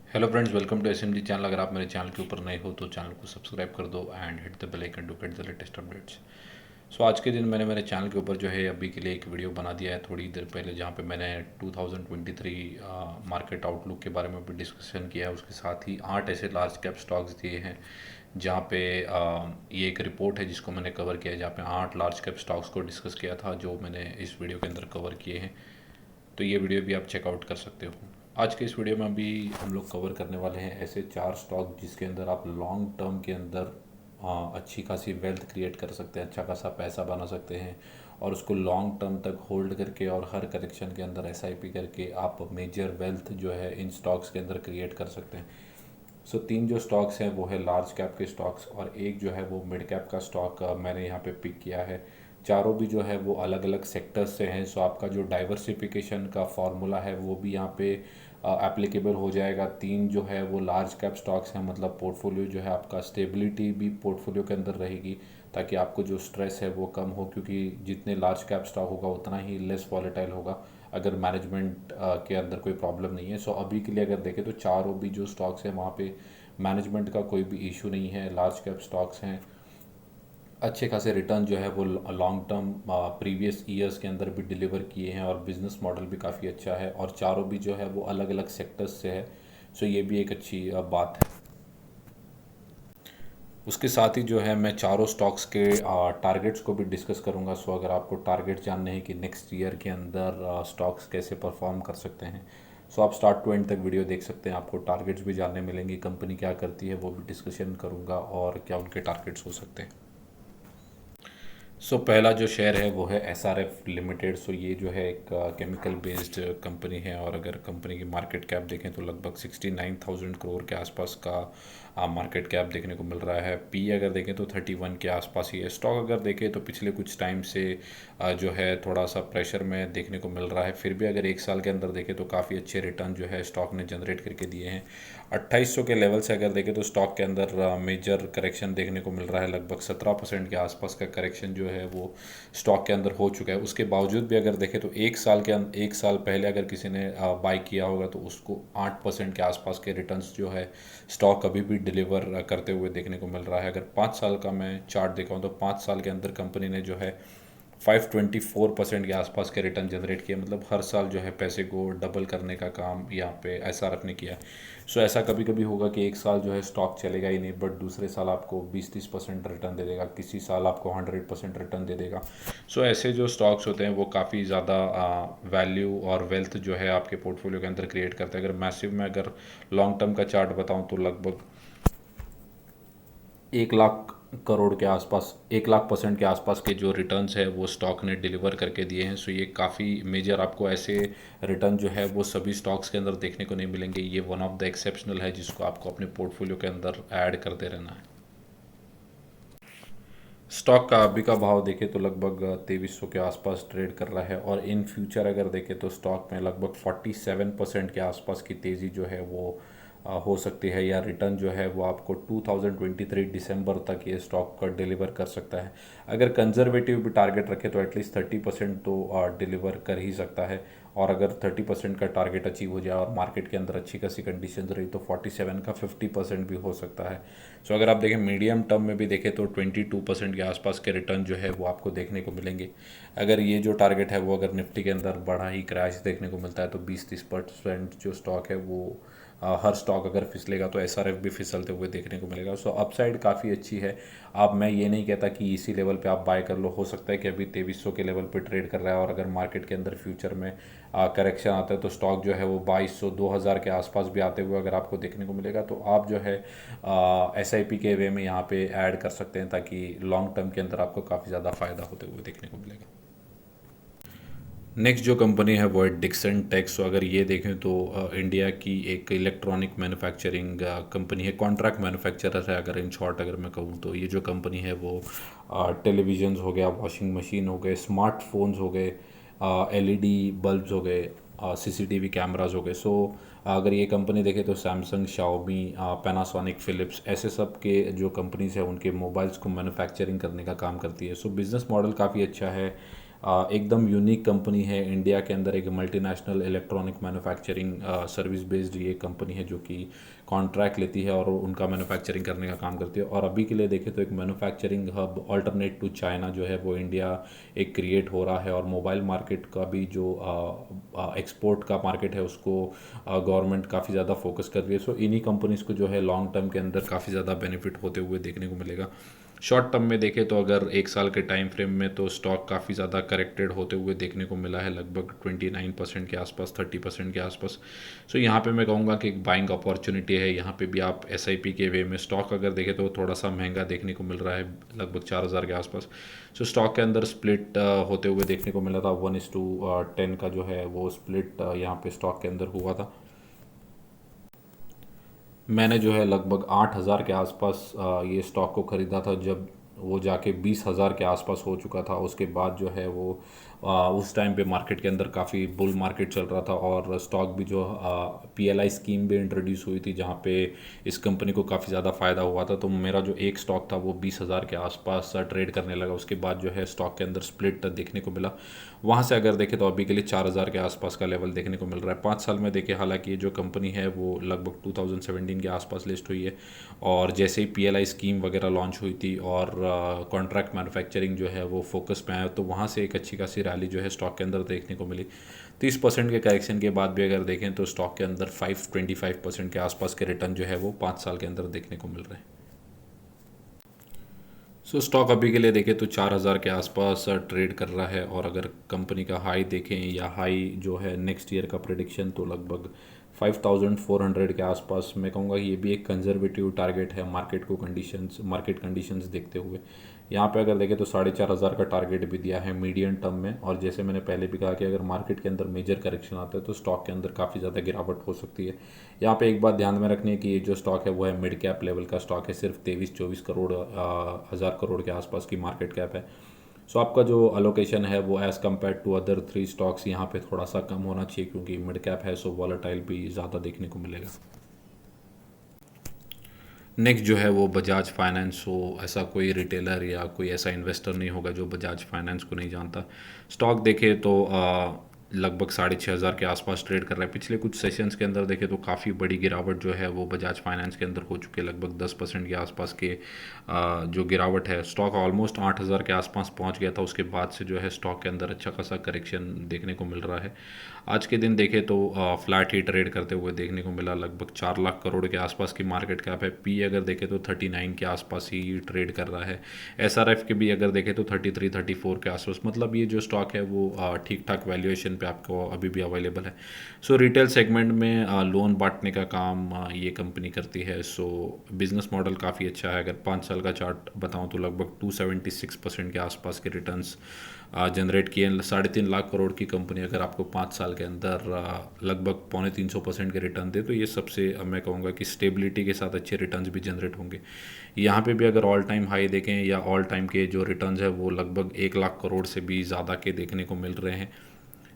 Hello friends, welcome to SMG channel. अगर आप मेरे चैनल के ऊपर नए हो तो चैनल को सब्सक्राइब कर दो and hit the bell icon to get the latest updates. So आज के दिन मैंने मेरे चैनल के ऊपर जो है अभी के लिए एक वीडियो बना दिया है थोड़ी देर पहले, जहाँ पे मैंने 2023 मार्केट आउटलुक के बारे में भी डिस्कशन किया है। उसके साथ ही 8 ऐसे लार्ज कैप स्टॉक्स दिए हैं जहाँ पे ये एक रिपोर्ट है जिसको मैंने कवर किया है, जहाँ पे 8 लार्ज कैप स्टॉक्स को डिस्कस किया था जो मैंने इस वीडियो के अंदर कवर किए हैं। तो ये वीडियो भी आप चेकआउट कर सकते हो। आज के इस वीडियो में अभी हम लोग कवर करने वाले हैं ऐसे 4 स्टॉक जिसके अंदर आप लॉन्ग टर्म के अंदर अच्छी खासी वेल्थ क्रिएट कर सकते हैं, अच्छा खासा पैसा बना सकते हैं और उसको लॉन्ग टर्म तक होल्ड करके और हर करेक्शन के अंदर एसआईपी करके आप मेजर वेल्थ जो है इन स्टॉक्स के अंदर क्रिएट कर सकते हैं। सो तीन जो स्टॉक्स हैं वो है लार्ज कैप के स्टॉक्स और एक जो है वो मिड कैप का स्टॉक मैंने यहाँ पे पिक किया है। चारों भी जो है वो अलग अलग सेक्टर्स से हैं। सो आपका जो डाइवर्सिफिकेशन का फॉर्मूला है वो भी यहाँ पे एप्लीकेबल हो जाएगा। तीन जो है वो लार्ज कैप स्टॉक्स हैं, मतलब पोर्टफोलियो जो है आपका स्टेबिलिटी भी पोर्टफोलियो के अंदर रहेगी ताकि आपको जो स्ट्रेस है वो कम हो, क्योंकि जितने लार्ज कैप स्टॉक होगा उतना ही लेस वॉलेटाइल होगा अगर मैनेजमेंट के अंदर कोई प्रॉब्लम नहीं है। सो अभी के लिए अगर देखें तो चारों भी जो स्टॉक्स हैं वहाँ पे मैनेजमेंट का कोई भी इशू नहीं है, लार्ज कैप स्टॉक्स हैं। अच्छे खासे रिटर्न जो है वो लॉन्ग टर्म प्रीवियस ईयर्स के अंदर भी डिलीवर किए हैं और बिजनेस मॉडल भी काफ़ी अच्छा है और चारों भी जो है वो अलग अलग सेक्टर्स से है। सो ये भी एक अच्छी बात है। उसके साथ ही जो है मैं चारों स्टॉक्स के टारगेट्स को भी डिस्कस करूंगा। सो अगर आपको टारगेट जानने हैं कि नेक्स्ट ईयर के अंदर स्टॉक्स कैसे परफॉर्म कर सकते हैं, सो आप स्टार्ट टू एंड तक वीडियो देख सकते हैं। आपको टारगेट्स भी जानने मिलेंगे, कंपनी क्या करती है वो भी डिस्कशन करूंगा और क्या उनके टारगेट्स हो सकते हैं। पहला जो शेयर है वो है एसआरएफ लिमिटेड। ये जो है एक केमिकल बेस्ड कंपनी है और अगर कंपनी की मार्केट कैप देखें तो लगभग 69,000 करोड़ के आसपास का मार्केट कैप देखने को मिल रहा है। पी अगर देखें तो 31 के आसपास ही है। स्टॉक अगर देखें तो पिछले कुछ टाइम से जो है थोड़ा सा प्रेशर में देखने को मिल रहा है, फिर भी अगर एक साल के अंदर देखें तो काफ़ी अच्छे रिटर्न जो है स्टॉक ने जनरेट करके दिए हैं। 2800 के लेवल से अगर देखें तो स्टॉक के अंदर मेजर करेक्शन देखने को मिल रहा है। लगभग 17% के आसपास का करेक्शन जो है वो स्टॉक के अंदर हो चुका है। उसके बावजूद भी अगर देखें तो एक साल पहले अगर किसी ने बाई किया होगा तो उसको 8% के आसपास के रिटर्न्स जो है स्टॉक अभी भी डिलीवर करते हुए देखने को मिल रहा है। अगर 5 साल का मैं चार्ट देखा हूँ तो 5 साल के अंदर कंपनी ने जो है 524% के आसपास के रिटर्न जनरेट किए, मतलब हर साल जो है पैसे को डबल करने का काम यहाँ पे ऐसा रखने किया है। ऐसा कभी कभी होगा कि एक साल जो है स्टॉक चलेगा ही नहीं, बट दूसरे साल आपको 20-30% रिटर्न दे देगा, किसी साल आपको 100% रिटर्न दे देगा। ऐसे जो स्टॉक्स होते हैं वो काफ़ी ज़्यादा वैल्यू और वेल्थ जो है आपके पोर्टफोलियो के अंदर क्रिएट करते हैं। अगर मैसिव में अगर लॉन्ग टर्म का चार्ट बताऊँ तो लगभग 1 लाख करोड़ के आसपास, 1 लाख% के आसपास के जो रिटर्न्स है वो स्टॉक ने डिलीवर करके दिए हैं। ये काफ़ी मेजर आपको ऐसे रिटर्न जो है वो सभी स्टॉक्स के अंदर देखने को नहीं मिलेंगे। ये वन ऑफ द एक्सेप्शनल है जिसको आपको अपने पोर्टफोलियो के अंदर ऐड करते रहना है। स्टॉक का अभी का भाव देखें तो लगभग 2300 के आसपास ट्रेड कर रहा है और इन फ्यूचर अगर देखें तो स्टॉक में लगभग 47% के आसपास की तेज़ी जो है वो हो सकती है, या रिटर्न जो है वो आपको 2023 दिसंबर तक ये स्टॉक का डिलीवर कर सकता है। अगर कंजर्वेटिव भी टारगेट रखे तो एटलीस्ट 30% तो डिलीवर कर ही सकता है। और अगर 30% का टारगेट अचीव हो जाए और मार्केट के अंदर अच्छी खासी कंडीशन रही तो 47 का 50% भी हो सकता है। अगर आप देखें मीडियम टर्म में भी देखें तो 22% के आसपास के रिटर्न जो है वो आपको देखने को मिलेंगे। अगर ये जो टारगेट है वो अगर निफ्टी के अंदर बड़ा ही क्रैश देखने को मिलता है तो 20-30% जो स्टॉक है वो हर स्टॉक अगर फिसलेगा तो एसआरएफ भी फिसलते हुए देखने को मिलेगा। अपसाइड काफ़ी अच्छी है। अब मैं ये नहीं कहता कि इसी लेवल पे आप बाय कर लो, हो सकता है कि अभी 2300 के लेवल पे ट्रेड कर रहा है और अगर मार्केट के अंदर फ्यूचर में करेक्शन आता है तो स्टॉक जो है वो 2200-2000 के आसपास भी आते हुए अगर आपको देखने को मिलेगा तो आप जो है एसआईपी के वे में यहाँ पे ऐड कर सकते हैं ताकि लॉन्ग टर्म के अंदर आपको काफ़ी ज़्यादा फ़ायदा होते हुए देखने को मिलेगा। नेक्स्ट जो कंपनी है वो है डिक्सन टेक्स। अगर ये देखें तो इंडिया की एक इलेक्ट्रॉनिक मैन्युफैक्चरिंग कंपनी है, कॉन्ट्रैक्ट मैन्युफैक्चरर है अगर इन शॉर्ट अगर मैं कहूँ तो। ये जो कंपनी है वो टेलीविजन्स हो गया, वॉशिंग मशीन हो गए, स्मार्टफोन्स हो गए, एलईडी बल्ब्स हो गए, सीसीटीवी कैमरास हो गए। अगर ये कंपनी देखें तो सैमसंग, शाओमी, पैनासोनिक, फिलिप्स, ऐसे सब के जो कंपनीज है उनके मोबाइल्स को मैन्युफैक्चरिंग करने का काम करती है। बिज़नेस मॉडल काफ़ी अच्छा है। एकदम यूनिक कंपनी है। इंडिया के अंदर एक multinational electronic manufacturing service based ये कंपनी है जो कि कॉन्ट्रैक्ट लेती है और उनका मैन्युफैक्चरिंग करने का काम करती है। और अभी के लिए देखें तो एक manufacturing hub alternate to China जो है वो इंडिया एक क्रिएट हो रहा है। और मोबाइल मार्केट का भी जो एक्सपोर्ट का मार्केट है उसको गवर्नमेंट काफ़ी ज़्यादा फोकस कर रही है। सो इन्हीं कंपनीज़ को जो है लॉन्ग टर्म के अंदर काफ़ी ज़्यादा बेनिफिट होते हुए देखने को मिलेगा। शॉर्ट टर्म में देखें तो अगर एक साल के टाइम फ्रेम में तो स्टॉक काफ़ी ज़्यादा करेक्टेड होते हुए देखने को मिला है, लगभग 29% के आसपास, 30% के आसपास। सो यहाँ पे मैं कहूँगा कि एक बाइंग अपॉर्चुनिटी है। यहाँ पे भी आप एसआईपी के वे में स्टॉक अगर देखें तो थोड़ा सा महंगा देखने को मिल रहा है, लगभग 4,000 के आसपास। सो स्टॉक के अंदर स्प्लिट होते हुए देखने को मिला था। 1:10 का जो है वो स्प्लिट यहाँ पे स्टॉक के अंदर हुआ था। मैंने जो है लगभग 8,000 के आसपास ये स्टॉक को ख़रीदा था, जब वो जाके 20,000 के आसपास हो चुका था। उसके बाद जो है वो उस टाइम पे मार्केट के अंदर काफ़ी बुल मार्केट चल रहा था और स्टॉक भी जो पीएलआई स्कीम भी इंट्रोड्यूस हुई थी जहाँ पे इस कंपनी को काफ़ी ज़्यादा फ़ायदा हुआ था। तो मेरा जो एक स्टॉक था वो 20,000 के आसपास ट्रेड करने लगा। उसके बाद जो है स्टॉक के अंदर स्प्लिट देखने को मिला। वहाँ से अगर देखें तो अभी के लिए 4,000 के आसपास का लेवल देखने को मिल रहा है। 5 साल में देखें, हालांकि ये जो कंपनी है वो लगभग 2017 के आसपास लिस्ट हुई है। और जैसे ही पीएलआई स्कीम वगैरह लॉन्च हुई थी और कॉन्ट्रैक्ट मैन्युफैक्चरिंग जो है वो फोकस में आया, तो वहाँ से एक अच्छी खासी रैली जो है स्टॉक के अंदर देखने को मिली। 30% के करेक्शन के बाद भी अगर देखें तो स्टॉक के अंदर 525% के आसपास के रिटर्न जो है वो 5 साल के अंदर देखने को मिल रहे हैं। सो स्टॉक अभी के लिए देखें तो 4,000 के आसपास ट्रेड कर रहा है। और अगर कंपनी का हाई देखें या हाई जो है नेक्स्ट ईयर का प्रेडिक्शन, तो लगभग 5,400 के आसपास। मैं कहूँगा कि ये भी एक कंजर्वेटिव टारगेट है मार्केट कंडीशंस देखते हुए। यहाँ पे अगर देखें तो 4,500 का टारगेट भी दिया है मीडियम टर्म में। और जैसे मैंने पहले भी कहा कि अगर मार्केट के अंदर मेजर करेक्शन आता है तो स्टॉक के अंदर काफ़ी ज़्यादा गिरावट हो सकती है। यहाँ पे एक बात ध्यान में रखनी है कि ये जो स्टॉक है वो है मिड कैप लेवल का स्टॉक है, सिर्फ 23-24 करोड़ हज़ार करोड़ के आसपास की मार्केट कैप है। सो आपका जो अलोकेशन है वो as compare to other 3 stocks यहाँ पे थोड़ा सा कम होना चाहिए, क्योंकि मिड कैप है सो वॉलेटाइल भी ज़्यादा देखने को मिलेगा। नेक्स्ट जो है वो बजाज फाइनेंस हो। ऐसा कोई रिटेलर या कोई ऐसा इन्वेस्टर नहीं होगा जो बजाज फाइनेंस को नहीं जानता। स्टॉक देखे तो लगभग 6,500 के आसपास ट्रेड कर रहा है। पिछले कुछ सेशंस के अंदर देखे तो काफ़ी बड़ी गिरावट जो है वो बजाज फाइनेंस के अंदर हो चुकी है, लगभग 10% के आसपास के जो गिरावट है। स्टॉक ऑलमोस्ट 8,000 के आसपास पहुंच गया था। उसके बाद से जो है स्टॉक के अंदर अच्छा खासा करेक्शन देखने को मिल रहा है। आज के दिन देखें तो फ्लैट ही ट्रेड करते हुए देखने को मिला। लगभग 4 लाख करोड़ के आसपास की मार्केट कैप है। पी अगर देखें तो 39 के आसपास ही ट्रेड कर रहा है। एसआरएफ के भी अगर देखें तो 33-34 के आसपास। मतलब ये जो स्टॉक है वो ठीक ठाक वैल्यूएशन पे आपको अभी भी अवेलेबल है। सो रिटेल सेगमेंट में लोन बांटने का काम ये कंपनी करती है। सो बिजनेस मॉडल काफ़ी अच्छा है। अगर 5 साल का चार्ट बताऊँ तो लगभग 276% के आसपास के रिटर्न्स जनरेट किए। 3.5 लाख करोड़ की कंपनी अगर आपको 5 साल के अंदर लगभग 350% के रिटर्न दे, तो ये सबसे मैं कहूँगा कि स्टेबिलिटी के साथ अच्छे रिटर्न्स भी जनरेट होंगे। यहाँ पे भी अगर ऑल टाइम हाई देखें या ऑल टाइम के जो रिटर्न्स है वो लगभग 1 लाख करोड़ से भी ज़्यादा के देखने को मिल रहे हैं।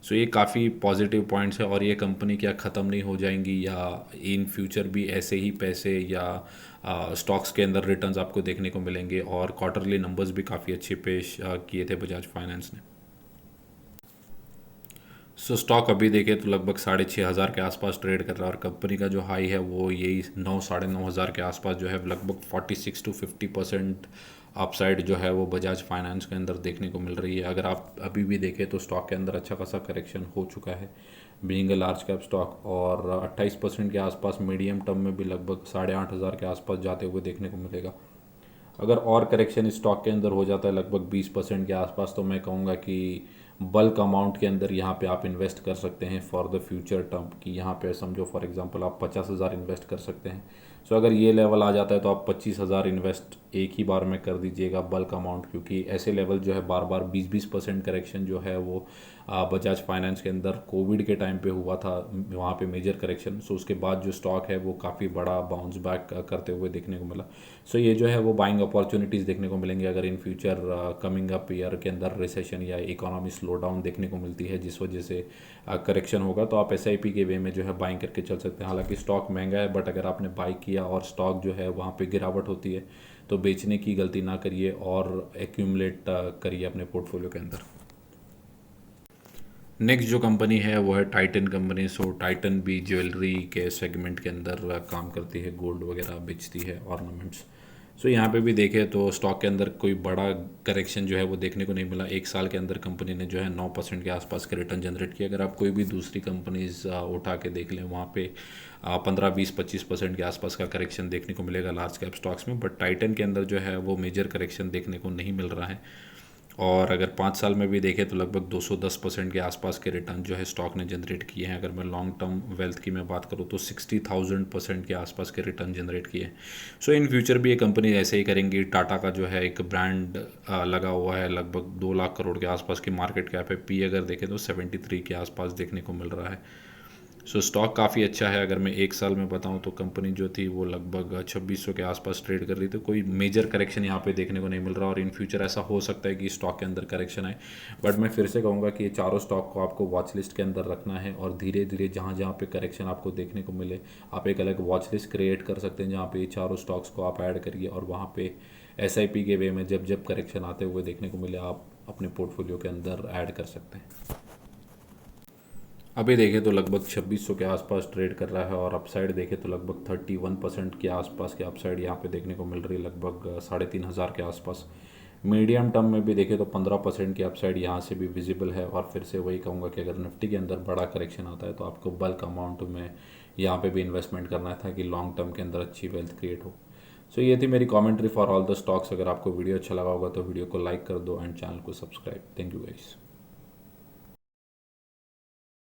सो ये काफ़ी पॉजिटिव पॉइंट्स है। और ये कंपनी क्या ख़त्म नहीं हो जाएंगी या इन फ्यूचर भी ऐसे ही पैसे या स्टॉक्स के अंदर रिटर्न्स आपको देखने को मिलेंगे। और क्वार्टरली नंबर्स भी काफ़ी अच्छे पेश किए थे बजाज फाइनेंस ने। सो स्टॉक अभी देखें तो लगभग 6,500 के आसपास ट्रेड कर रहा है। और कंपनी का जो हाई है वो यही 9-9,500 के आसपास जो है लगभग 46-50% अपसाइड जो है वो बजाज फाइनेंस के अंदर देखने को मिल रही है। अगर आप अभी भी देखें तो स्टॉक के अंदर अच्छा खासा करेक्शन हो चुका है being a large cap stock. और 28% के आसपास मीडियम टर्म में भी लगभग 8,500 के आसपास जाते हुए देखने को मिलेगा। अगर और करेक्शन इस स्टॉक के अंदर हो जाता है लगभग 20% के आसपास, तो मैं कहूँगा कि बल्क अमाउंट के अंदर यहाँ पे आप इन्वेस्ट कर सकते हैं फॉर द फ्यूचर टर्म की। यहाँ पे समझो फॉर एग्जांपल आप 50,000 इन्वेस्ट कर सकते हैं। सो अगर ये लेवल आ जाता है तो आप 25,000 इन्वेस्ट एक ही बार में कर दीजिएगा बल्क अमाउंट, क्योंकि ऐसे लेवल जो है बार बार 20-20% करेक्शन जो है वो बजाज फाइनेंस के अंदर कोविड के टाइम पे हुआ था, वहाँ पे मेजर करेक्शन। सो उसके बाद जो स्टॉक है वो काफ़ी बड़ा बाउंस बैक करते हुए देखने को मिला। सो ये जो है वो बाइंग अपॉर्चुनिटीज़ देखने को मिलेंगे अगर in future coming up year के अंदर रिसेशन या इकोनॉमी स्लो डाउन देखने को मिलती है, जिस वजह से करेक्शन होगा। तो आप एसआईपी के वे में जो है बाइंग करके चल सकते हैं। हालांकि स्टॉक महंगा है, बट अगर आपने बाई किया और स्टॉक जो है वहाँ पे गिरावट होती है तो बेचने की गलती ना करिए और एक्यूमुलेट करिए अपने पोर्टफोलियो के अंदर। नेक्स्ट जो कंपनी है वो है टाइटन कंपनी। सो टाइटन भी ज्वेलरी के सेगमेंट के अंदर काम करती है, गोल्ड वगैरह बेचती है, ऑर्नामेंट्स। सो यहाँ पे भी देखें तो स्टॉक के अंदर कोई बड़ा करेक्शन जो है वो देखने को नहीं मिला। एक साल के अंदर कंपनी ने जो है 9% के आसपास के रिटर्न जनरेट किया। अगर आप कोई भी दूसरी कंपनीज उठा के देख लें, वहाँ पे 15-20-25% के आसपास का करेक्शन देखने को मिलेगा लार्ज कैप स्टॉक्स में, बट टाइटन के अंदर जो है वो मेजर करेक्शन देखने को नहीं मिल रहा है। और अगर 5 साल में भी देखें तो लगभग 210% के आसपास के रिटर्न जो है स्टॉक ने जनरेट किए हैं। अगर मैं लॉन्ग टर्म वेल्थ की मैं बात करूँ तो 60,000% के आसपास के रिटर्न जनरेट किए हैं। सो इन फ्यूचर भी ये कंपनी ऐसे ही करेंगी। टाटा का जो है एक ब्रांड लगा हुआ है, लगभग 2 लाख करोड़ के आसपास की मार्केट कैप है। पी अगर देखें तो 73 के आसपास देखने को मिल रहा है। सो स्टॉक काफ़ी अच्छा है। अगर मैं एक साल में बताऊं तो कंपनी जो थी वो लगभग 2600 के आसपास ट्रेड कर रही थी। कोई मेजर करेक्शन यहाँ पे देखने को नहीं मिल रहा, और इन फ्यूचर ऐसा हो सकता है कि स्टॉक के अंदर करेक्शन आए। बट मैं फिर से कहूँगा कि ये चारों स्टॉक को आपको वॉच लिस्ट के अंदर रखना है, और धीरे धीरे जहाँ जहाँ पे करेक्शन आपको देखने को मिले आप एक अलग वॉच लिस्ट क्रिएट कर सकते हैं, जहाँ पे ये चारों स्टॉक्स को आप ऐड करिए, और वहाँ पे SIP के वे में जब जब करेक्शन आते हुए देखने को मिले आप अपने पोर्टफोलियो के अंदर ऐड कर सकते हैं। अभी देखें तो लगभग 2600 के आसपास ट्रेड कर रहा है, और अपसाइड देखें तो लगभग 31% के आसपास के अपसाइड यहाँ पे देखने को मिल रही है, लगभग 3500 के आसपास। मीडियम टर्म में भी देखें तो 15% की अपसाइड यहाँ से भी विजिबल है। और फिर से वही कहूँगा कि अगर निफ्टी के अंदर बड़ा करेक्शन आता है तो आपको बल्क अमाउंट में यहाँ पे भी इन्वेस्टमेंट करना है, ताकि लॉन्ग टर्म के अंदर अच्छी वेल्थ क्रिएट हो। सो ये थी मेरी commentary for all the stocks. अगर आपको वीडियो अच्छा लगा होगा तो वीडियो को लाइक कर दो एंड चैनल को सब्सक्राइब। Thank you guys.